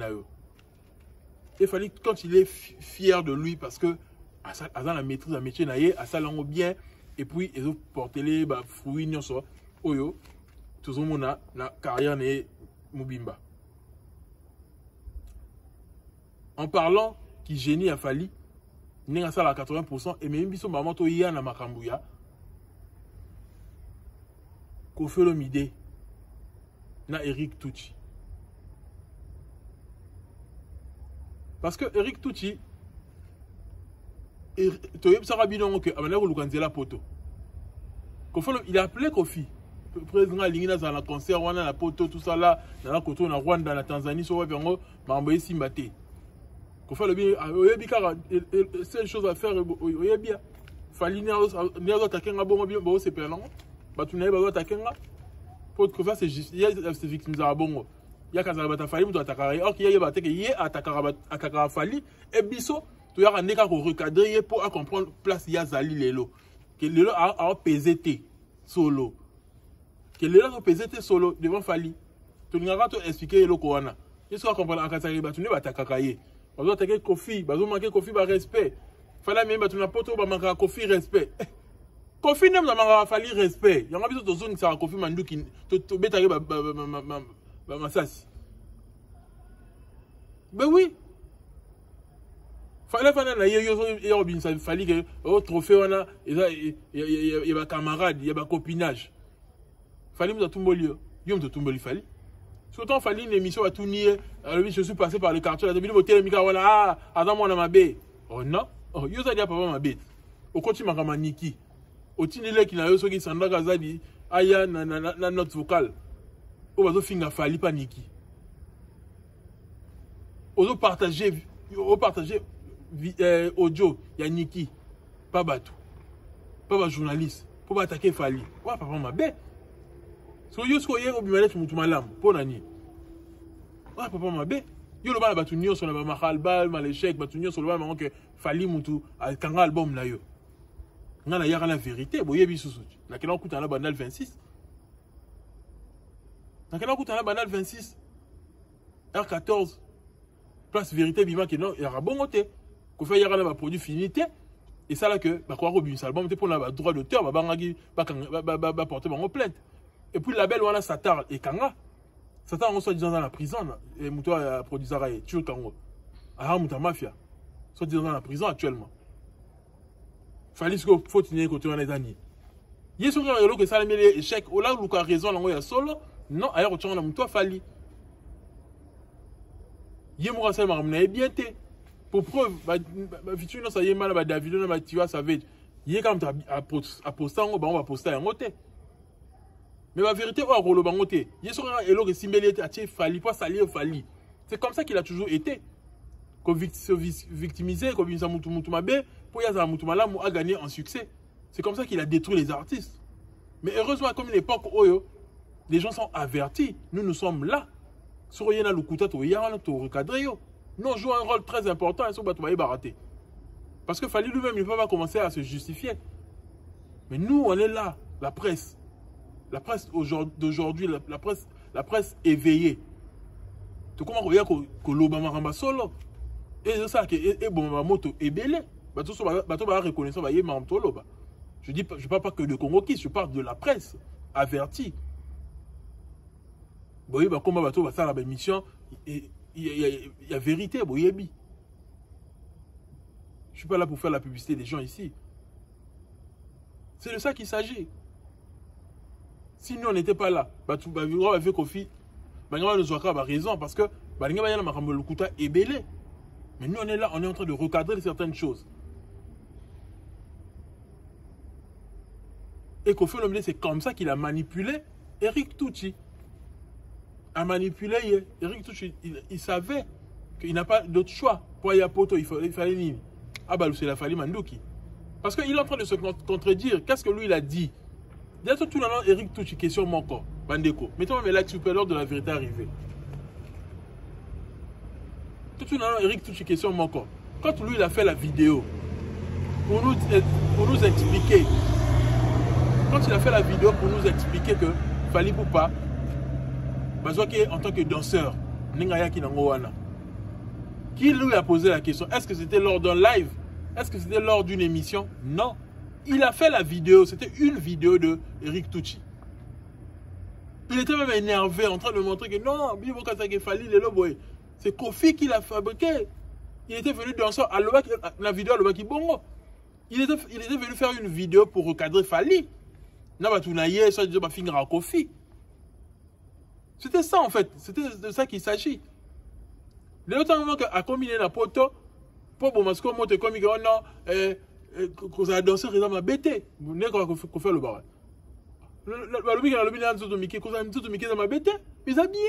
Il fallait quand il est fier de lui parce que à la maîtrise à métier à ça langue bien et puis ils ont porté les fruits non so oyo tout le monde a la carrière n'est mobimba. En parlant qui génie a fallu n'est ça à 80% et même biso maman to ya na makambuya ko fait le midi na Eric Tucci. Parce que Eric Tucci, il a appelé Kofi. Président Lingina dans la concert, on a la poto, tout ça là, dans la côte, on a Rwanda, la Tanzanie, sur le Béngo, m'a envoyé Simbate. Kofi le bien, c'est une chose à faire, il y a bien. Fallait n'y attaquer un bon mobile, c'est pas non. Tu n'as pas attaqué un. Pour que ça, c'est juste, il y a des victimes à bon. Il y a des gens qui ont attaqué. Ok, il y a des gens qui ont fallu. Et biso, tu as un nez qui a recadré pour comprendre place Yazali Lelo. Que Lelo a pesé solo. Que Lelo a pesé solo devant Fali. Tu n'as pas expliqué le Koana. Il faut comprendre que tu n'as pas attaqué. Tu dois attaquer Kofi. Tu dois manquer Kofi par respect. Fallait même tu n'as pas trop manquer Kofi respect. Kofi n'a pas fallu respect. Il y a besoin de zone qui sera Kofi Mandou qui te met. Ben oui. Fallait faire fallait que au trophée on a il y a camarade, il y a copinage. Fallait me tumboli, yo me tumboli fallait. Surtout fallait une émission à tout nier. Je suis passé par le quartier, la demi de mika voilà ah adam on a ma bé. Oh non, oh yo ça dit papa ma bé. Au continue ma Niki. Au tinile qui na yo so qui sanda kazadi aya na note vocale. O bazo finga fallait pas Niki. Au partager audio, il y a Niki, pas Batou, pas journaliste, pour attaquer Fali. Ouais, papa m'a bé. So yo sko hier au bimalet mutu malam, pour nani. Ouais, papa m'a bé. Yo le bal batu nyo sur le mahal bal, mal échec, batu nyo sur le bal marron que Fali mutu al kanga album na yo. Ngana yara la vérité, boye bisusu. Na kena kuta na bandal 26. Na kena kuta na bandal 26. R14. Place vérité vivant que non, il y aura bon côté. Qu'on fait y aura un produit finité. Et ça là que, bah quoi, Robin Salbum, pour le droit d'auteur, bah porter ma plainte. Et puis le label, on a Satar et Kanga. Satar, on soit disant dans la prison, et Moutoua a produit ça, et tu Kango. Ah, Mouta Mafia. Soit disant dans la prison actuellement. Fallait que faut tenir côté on les années. Il y a sur le que ça les met échec. Au là où il a raison, là où il y a solo. Non, ailleurs, on a Moutoua Fali. Yé moi ça m'a ramené bien té pour preuve bah fitu non ça y est mal bah David non bah tu vois ça veut yé comme à poster on va poster un côté mais la vérité on rolo ba côté yé sur un elo que simbelé a tié Fali pas salier Fali c'est comme ça qu'il a toujours été qu'on victimisé comme ça mutu mabé pour y a mutu malam a gagné en succès c'est comme ça qu'il a détruit les artistes mais heureusement comme l'époque oyo les gens sont avertis nous sommes là. Sur Yena Lukuta, tu recadrer. Nous on joue un rôle très important et sur Batouaï Baraté. Parce que Fali lui-même, il ne peut pas commencer à se justifier. Mais nous, on est là, la presse. La presse d'aujourd'hui, la presse éveillée. Tu comprends que l'Obama Ramba solo. Et c'est ça que et bon ma moto est belé. Bateau va reconnaître va y Mamtoloba. Je parle pas que de Congo qui, je parle de la presse avertie. Boye ba komba bato ba ça la mission il y a vérité boye bi. Je suis pas là pour faire la publicité des gens ici. C'est de ça qu'il s'agit. Si nous on n'était pas là, bah tout bah vivre avec Kofi, bah nous nous avons raison parce que bah nous avons makambo lukuta est belé. Mais nous on est là, on est en train de recadrer certaines choses. Et Kofi Olomide c'est comme ça qu'il a manipulé Eric Tucci. A manipulé Eric Tucci, il savait qu'il n'a pas d'autre choix. Pour y poto, il fallait ni. Ah bah c'est la Fali Mandoki. Parce qu'il est en train de se contredire. Qu'est-ce que lui il a dit? Déjà tout le monde Eric Tucci question mon corps. Bandeko. Mettons mais là supérieur de la vérité arrivée. Tout le monde Eric Tucci question mon corps. Quand lui il a fait la vidéo pour nous expliquer. Quand il a fait la vidéo pour nous expliquer que Fali Poupa en tant que danseur, qui lui a posé la question? Est-ce que c'était lors d'un live? Est-ce que c'était lors d'une émission? Non. Il a fait la vidéo, c'était une vidéo de Eric Tucci. Il était même énervé en train de montrer que non, c'est Kofi qui l'a fabriqué. Il était venu danseur à la vidéo à Lobaki Bongo. Il était venu faire une vidéo pour recadrer Fali. C'était ça en fait, c'était de ça qu'il s'agit. Le temps à combiner la poto, pour parce qu'on monte comme il y a qu'on a dansé récemment ma bête. Vous n'avez qu'à faire le bar. Le week-end, le week-end, nous Mickey, qu'on a mis tout Mickey dans ma bête. Ils a bien,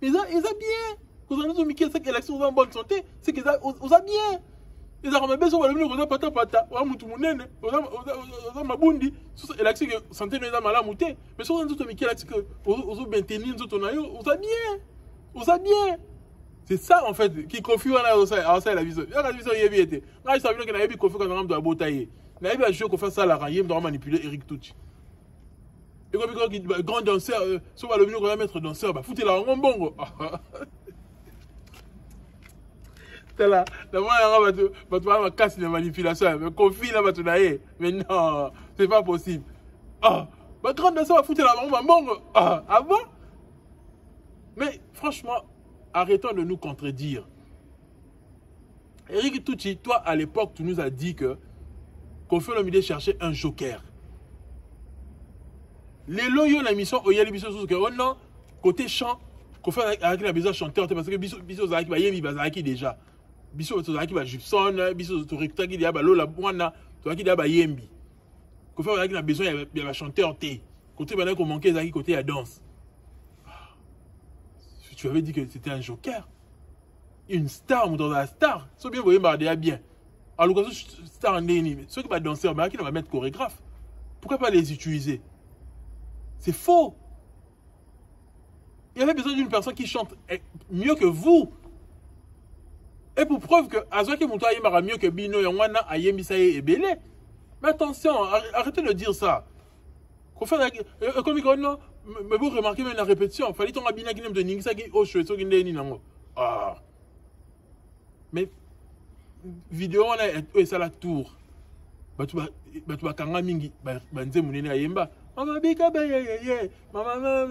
ils a bien. Qu'on a mis tout Mickey, c'est que l'élection est en bonne santé, c'est qu'ils a bien. Ils ont besoin de nous pata pata. On a mutu munene, on a mabundi. L'élection santé nous a malamuté. Mais si on a tout Mickey, l'élection on a maintenu nous on a on a bien. C'est ça en fait qui confie à ça la vision. La vision y est bien. Là, il savait que n'avait confie quand on doit botailler. N'avait joué qu'on fait ça la railler, doit manipuler Eric Tucci. Et comme grand danseur, si on va le venir qu'on va mettre danseur, bah foutez la en bongo. C'est là, d'abord on va casser les manipulations, mais confie là mais non, c'est pas possible. Ah, bah grand danseur va foutre la en bongo. Ah bon? Mais franchement, arrêtons de nous contredire. Eric Tucci, toi, à l'époque, tu nous as dit que Koffi Olomide cherchait un joker. Les loyaux, la mission, il y a les missions, oh non, côté chant, Koffi Olomide a besoin de chanter, parce que Bisso Zaki va y aller déjà. Bisso Zaki va Gibson, Bisso Zaki va Lola Bwana, Zaki va Yembi. Koffi Olomide a besoin de chanteur T. Côté maintenant qu'on manquait Zaki, côté la danse. Tu avais dit que c'était un joker. Une star, dans la star. Ceux bien, vous voyez, bien. Alors, quand star en déni, ceux qui vont danser, mais qui va mettre chorégraphe. Pourquoi pas les utiliser? C'est faux. Il y avait besoin d'une personne qui chante mieux que vous. Et pour preuve que Azoaki Moutoua Yemara mieux que Bino Yangwana Ayemi Saye et Belé. Mais attention, arrêtez de dire ça. Comme il dit, non, mais vous remarquez même la répétition. Il fallait que tu aies de Ningsaki au Chouetso Gindeni Nango. Ah. Mais, vidéo, on a ça la tour. Tu vas kanga mingi, banze mounene ayemba. Mama bika ba ye, mama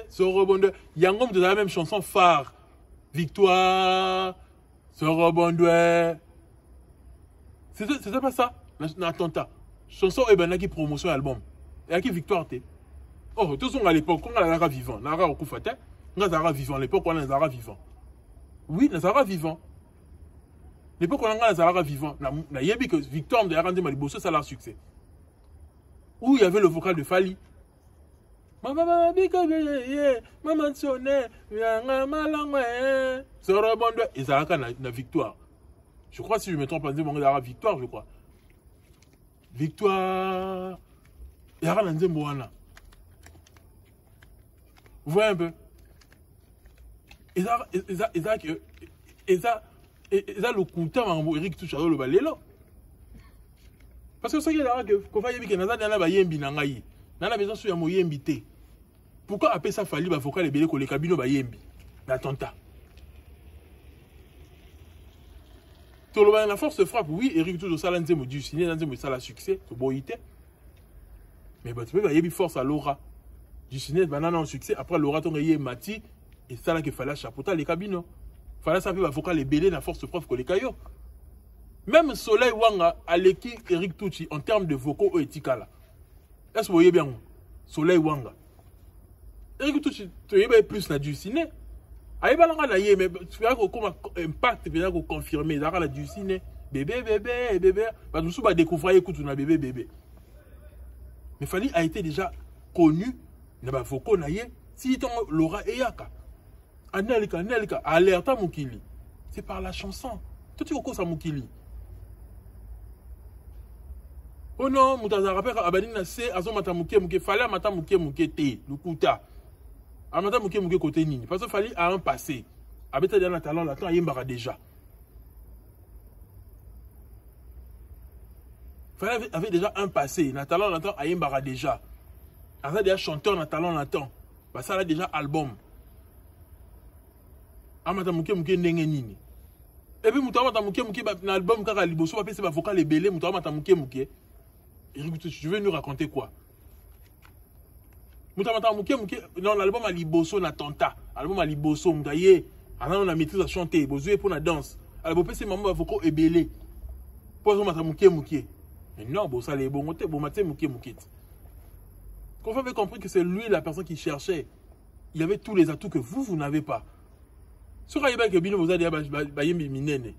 Sorobonde. Yangom de la même chanson phare. Victoire, Sorobonde. C'était pas ça, l'attentat. Chanson qui promotion album. Et qui victoire t'es. Oh, tous sont à l'époque, quand on a Zara vivant, Nara au Koufate, on a Zara vivant, l'époque on a Zara vivant. Oui, Zara vivant. L'époque on a Zara vivant, na yebi que victoire de Arande Maliboso, ça a succès. Où il y avait le vocal de Fali. Maman bika beye, maman sonne, yanga malangwe, Sorobonde, et Zara na victoire. Je crois si je me trompe, on a victoire, je crois. Victoire. Il y a un Zembouana. Vous voyez un peu? Et ça le coup de Eric Tucci le balélo. Parce que ce qui est là, que quand il y a un yembi nangayi, nana besoin sur un yembi té. Pourquoi après ça fallait avocat les belé que les cabines ba yembi? L'attentat. Tout le monde la force frappe. Oui, Eric Tucci ça l'anze du ciné, l'anze ça la succès, to boité. Mais tu peux y force à Laura. Du ciné, banana en succès. Après Laura, ton y Mati. Et ça là qu'il fallait chapeauter les cabines. Fallait savoir avocat les belés la force preuve que les caillots. Même Soleil Wanga a l'équipe Eric Tucci en termes de vocaux éthiques là. Est-ce que vous voyez bien? Soleil Wanga. Eric Tucci, tu es plus na du ciné. Aïe balanga na yé mais tu verras comment impact bien qu'on confirmer ça la du ciné. Bébé. Bah nous sommes découvrir écoute on a bébé. Mais Fali a été déjà connu na ba vocaux na yé si ton Laura Eyaka. Anelka alerta Mukili. C'est par la chanson. Tout est au cause à Mukili. Oh non, Moutaza rappelle Abadina c'est Azomata Muke fallait Mata Muke te Lukuta. Amata Muke côté Nini. Parce que Fali a un passé. Abeta dans le talent là, il y déjà. Fali avait déjà un passé. Le talent là, il y déjà. Il y a déjà chanteur dans le talent là. Ça a déjà album. Amata Muke ndenge nini. Et puis Moutaza Muke na album kaka liboso pa pese ba vocal les belé Moutaza Muke. Je vais nous raconter quoi? Moutaza Muke dans l'album à liboso na tanta. Album à liboso mdaye. Alors on a maîtrise à chanter, besoin pour la danse. Alors pese maman ba vocal et belé. Pour Moutaza Muke. Mais non, bon ça les bon côté bon matin Muke. Quand vous avez compris que c'est lui la personne qui cherchait. Il y avait tous les atouts que vous n'avez pas. Ce qui est bien, vous avez dit,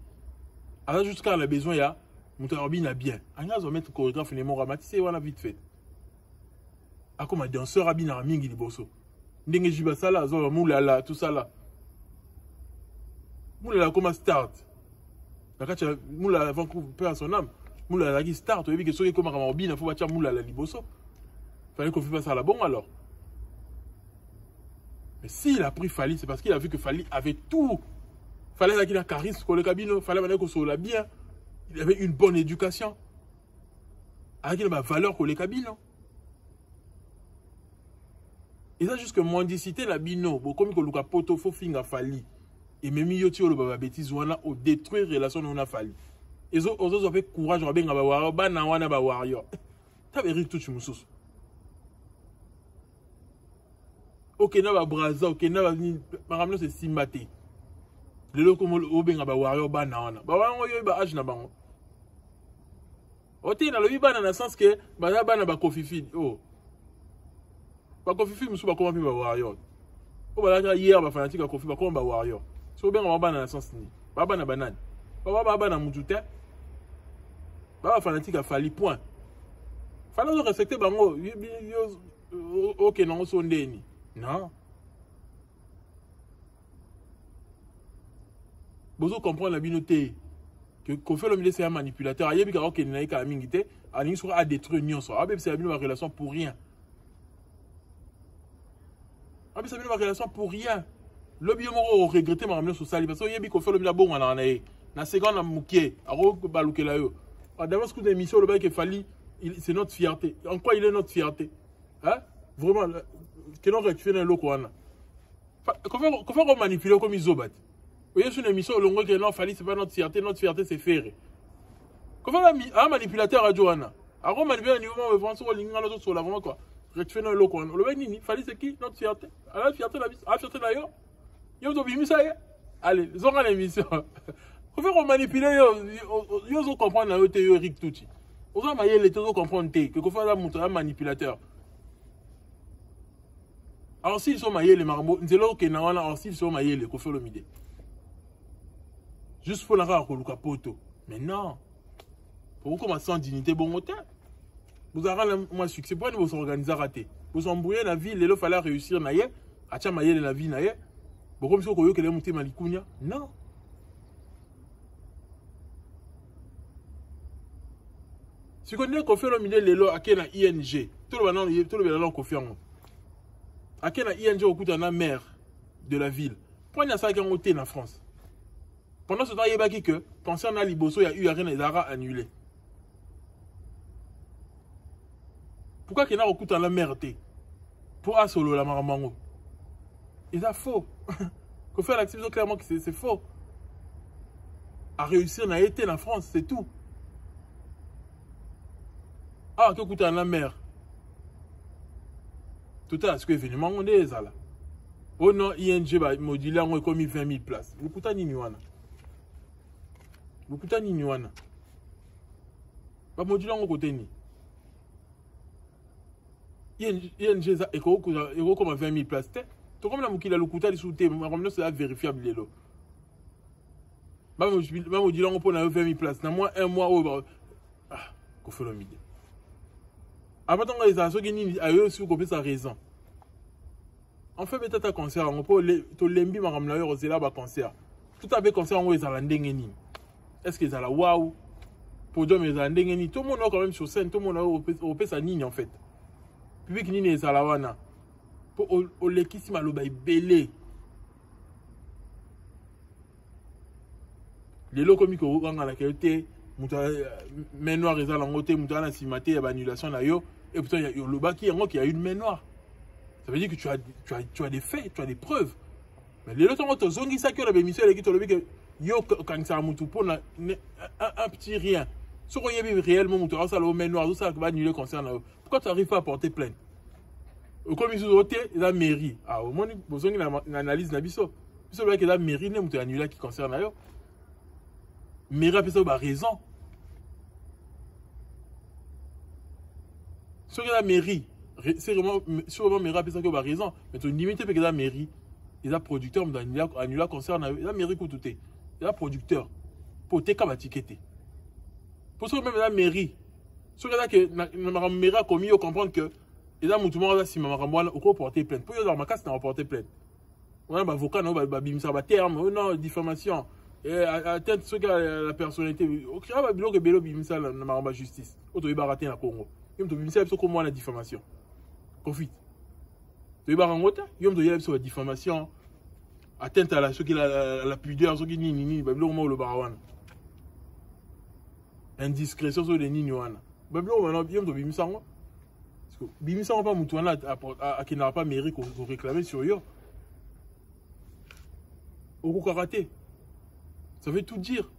alors jusqu'à on a besoin, il y a Moutarobi a bien. On va mettre chorégraphe et mon ramatisé, on a vite fait. A comme un danseur, Abin a mingi di bosso. Ndenge Jibasala, Moulala, tout ça là. Moulala, comment start? Moulala, avant qu'on perde son âme. Moulala qui start, et puis que ce qui est comme un Robin, il faut bâtir Moulala di bosso. Fallait qu'on fasse ça la bonne alors. Mais s'il a pris Fali, c'est parce qu'il a vu que Fali avait tout. Fallait qu'il a charisme pour le cabine, fallait qu'il soit bien. Il avait une bonne éducation. Il a valeur pour les cabines. Et ça, jusque mendicité, la bino, comme il y a poto, faut finir Fali. Et même il y a une bêtise, on a détruire la relation on a Fali. Et les autres ont fait courage, on a bien warrior. Tu as vérifié tout le monde. Ok, na ba braza, ok, na ba c'est simbaté. lelo comme obenga ba warrior bana wana ba wango yo ba age na bango ote na lobi bana na sens que ba bana ba kofifi oh ba kofifi musu ba comment ba warrior o ba la hier ba fanatique ba kofifi ba comment ba warrior so obenga ba bana na sens ni ba bana banane ba bana mutute ba fanatique a fali point fallait respecter bango OK non so ndeni non. Vous comprenez la binoté que Kofi Olomide c'est un manipulateur. Il y a bien qu'il n'y a pas de il sera à détruire l'union. C'est une relation pour rien. C'est une relation pour rien. Le bien moro regretter ma relation sociale parce que il y a bien Kofi Olomide bon on en a na seconde na muké aro baluke la yo. D'abord ce que l'émission le bail qu'il fallait c'est notre fierté. En quoi il est notre fierté? Hein? Vraiment que non rectifier dans le coin. Comment manipuler comme ils ont battu? Vous voyez, sur une émission, le que non, fallait, c'est pas notre fierté c'est faire. Comment un manipulateur à Johanna? Alors, manipulateur, niveau, on va sur l'autre sur l'avant, quoi. Rectifier dans le coin. Le mec, Nini, fallait, c'est qui? Notre fierté. Alors, la fierté, la fierté d'ailleurs. Yo, vous avez mis ça, allez, ils ont l'émission. Comment manipuler, ils ont compris, là, Eric Touti. Vous avez les gens comprendre, que Kofi Olomide un manipulateur. Alors, s'ils sont maillés, les marmots, c'est là que Nawana, alors, s'ils sont maillés, les Kofi Olomide. Juste pour la rare poto. Mais non. Pour vous commencer en dignité, bon hôtel. Vous avez un succès. Pourquoi vous organisez à rater? Vous embrouillez la vie, il fallait réussir. À Tchamaye, la vie, pourquoi vous avez que monter Malikounia? Non. Si vous connaissez qu'on fait le milieu de l'eau à quel ING, tout le monde confirme. À quel ING au coup d'un maire de la ville. Pourquoi il y a ça qui a monté en France? Pendant ce temps, il y a que, concernant Liboso, il y a eu rien d'ara annulé. Pourquoi qu'il y a un coup dans la merde? Pour Asolo, la Maramango. Et ça faux. Qu'on fait l'activité clairement que c'est faux. À réussir, on a été en France, c'est tout. Ah, que coup dans la mer. Tout à ce que événement, on est là. Oh non, ING, modulé, on a commis 20 000 places. Vous coûtez ni nous. Vous coûtez ni nous. Pas modulé en côté ni. ING, ça, et comme 20 000 places. Tout comme la moukila, le coûtez, sous-té, mais c'est vérifiable. Pas modulé en côté, 20 000 places. Dans moins un mois, ah, qu'on fait le midi. Après, on a des gens qui ont sa raison. En fait, peut-être un concert, on peut tout l'embi maramlayo c'est là bas concert. Tout à fait concert on est à l'endengeni. Est-ce qu'ils à la waouh? Pour dire mais à l'endengeni, tout le monde a quand même sur scène, tout le monde a opé sa ligne en fait. Public ni est à la wana. Pour au lekisi maloba belé. Les locaux mi ko ngana la qualité, muta main noire est à l'angoté, muta na simate ya annulation na yo et pourtant il y a le bas qui a une main noire. Ça veut dire que tu as des faits, tu as des preuves. Mais les autres, tu as dit que tu as dit yo quand ça mutu pour un petit rien. Si on y a réellement mutu, ça le main noir, ça va annuler concernant. Pourquoi tu n'arrives pas à porter plainte? Comme ils ont été la mairie. Ah au moins besoin d'une analyse na biso. Biso là que la mairie ne mutu annuler qui concerne yo. Mairie a fait ça ba raison. Sur la mairie c'est vraiment sûrement mairie a fait ça que ba raison. Mais tu limite parce que la mairie ils a producteur annuler concerne la mairie pour tout est. Il y a producteur pour te kabatiqueter. Pour ça même la mairie. Sur là que la mairie a commis au comprendre que et là mutumo là si maman moi au porter plainte. Pour yo dans ma casse n'a porter plainte. On a un avocat non ba bimisa ba terme non diffamation et atteinte ce que la personnalité au créa ba bilo que belo bimisa na maramba justice. Auto ba rater na Congo. Yom to bimisa biso comme la diffamation. Conflit. Tu ba rangota yom to yeb sur la diffamation. Atteinte à ce qui la pudeur, ce qui ni babilo mo le barawan. Indiscrétion sur les niniwana. Babilo maintenant yom to bimisa ngo. Parce que bimisa pas mutuana à qui n'a pas mérité qu'on réclamer sur yo. Au karaté. Ça veut tout dire.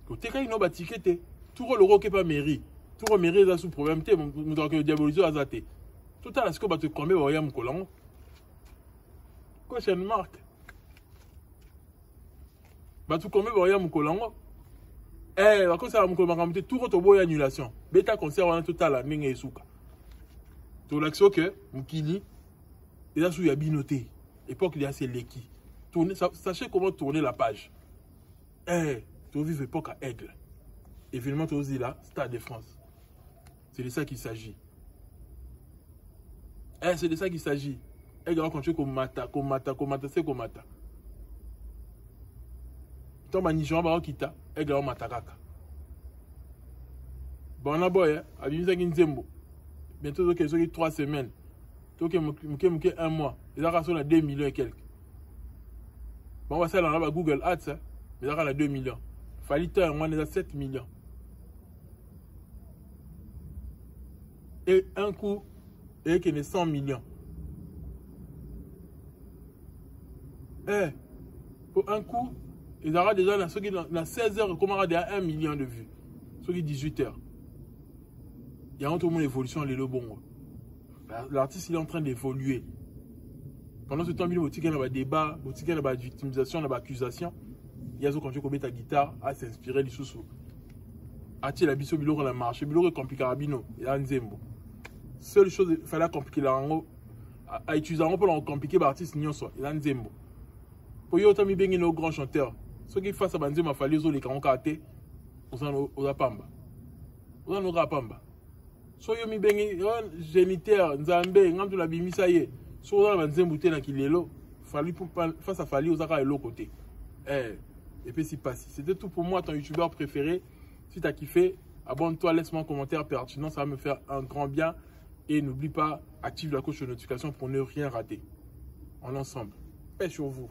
Que t'es quand il n'a pas tiqueté. Tout le roi qui pas mairie. Tout le mairie est sous problème. T'es mon que diaboliser à zaté. Tout à l'heure, ce que tu combien va y avoir mon collant. Quoi, c'est une marque. Batou combien boya mukolango. Comme ça mukolo makamute tout roto boya annulation. Beta concert wana total ndenge esuka. To l'action que mukili déjà sous ya binoté. Époque il y a c'est leki. Tourner sachez comment tourner la page. Tu vives époque à Aigle. Événement tu aussi là, Stade de France. C'est de ça qu'il s'agit. C'est de ça qu'il s'agit. Aigle va continuer comme mata. Tant que Nigeria va quitter, Aigle va matakaka. Bon, on a boy, à Nzembo. Bientôt, il y a 3 semaines. Il y a 1 mois. Il y a 2 millions et quelques. Bon, on va faire dans Google Ads, mais il y a 2 millions. Falita, on a 7 millions. Et un coup, il y a 100 millions. Pour un coup, il y aura déjà dans 16 heures, comment il y a 1 million de vues. Sur les 18 heures. Il y a un monde d'évolution, les bon. L'artiste il est en train d'évoluer. Pendant ce temps, il y a un débat, il y a une victimisation, il y a une accusation. Il y a un quand tu commets ta guitare à s'inspirer du sous-sous. A-t-il la biso biloko la marche, biloko compliqué rabino, il y a un zembo. Seule chose, il fallait compliquer la rango, à utiliser un peu pour compliquer l'artiste nyonso, il y a un zembo. Pour y autant, il y a nos grands chanteurs. Ceux qui font ça, il m'a fallu les carons karaté, aux apamba. Aux apamba. Soyo mi bengi géniteur nzambe ngamtu la bimisa ye so dans la nzembuté na kilelo fali pour face à fali aux aka l'autre côté et puis c'est passé. C'était tout pour moi, ton youtubeur préféré. Si tu as kiffé, abonne-toi, laisse-moi un commentaire pertinent, ça va me faire un grand bien et n'oublie pas, active la cloche de notification pour ne rien rater. En ensemble, paix sur vous.